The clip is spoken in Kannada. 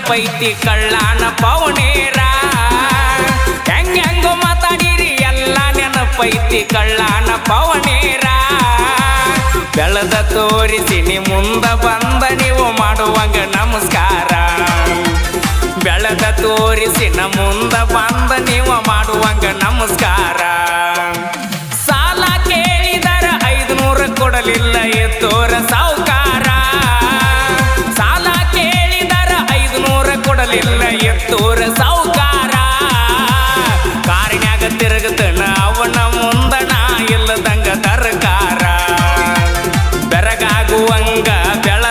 ನೆನಪೈತಿ ಕಳ್ಳಾನ ಪವನೇರ ಹೆಂಗೋ ಮಾತಾಡಿರಿ ಎಲ್ಲ ನೆನಪೈತಿ ಕಳ್ಳಾನ ಪವನೇರ ಬೆಳೆದ ತೋರಿಸಿ ನೀ ಮುಂದ ಬಂದ ನೀವು ಮಾಡುವಂಗ ನಮಸ್ಕಾರ ಬೆಳೆದ ತೋರಿಸಿ ನ ಮುಂದ ಬಂದ ನೀವು ಮಾಡುವಂಗ ನಮಸ್ಕಾರ ಸಾಲ ಕೇಳಿದರ 500 ಕೊಡಲಿಲ್ಲ ಎತ್ತೋರ ಸಾವುಕಾರ ಸಾಲ ಕೇಳಿದರ 500 ಕೊಡಲಿಲ್ಲ ಎತ್ತೋರ ಸಾವುಕಾರ ಕಾರಿನ್ಯಾಗ ತಿರುಗತನ ಅವನ ಮುಂದಣ ಇಲ್ಲದಂಗ ತರಕಾರ ಬೆರಗಾಗುವಂಗ ಬೆಳ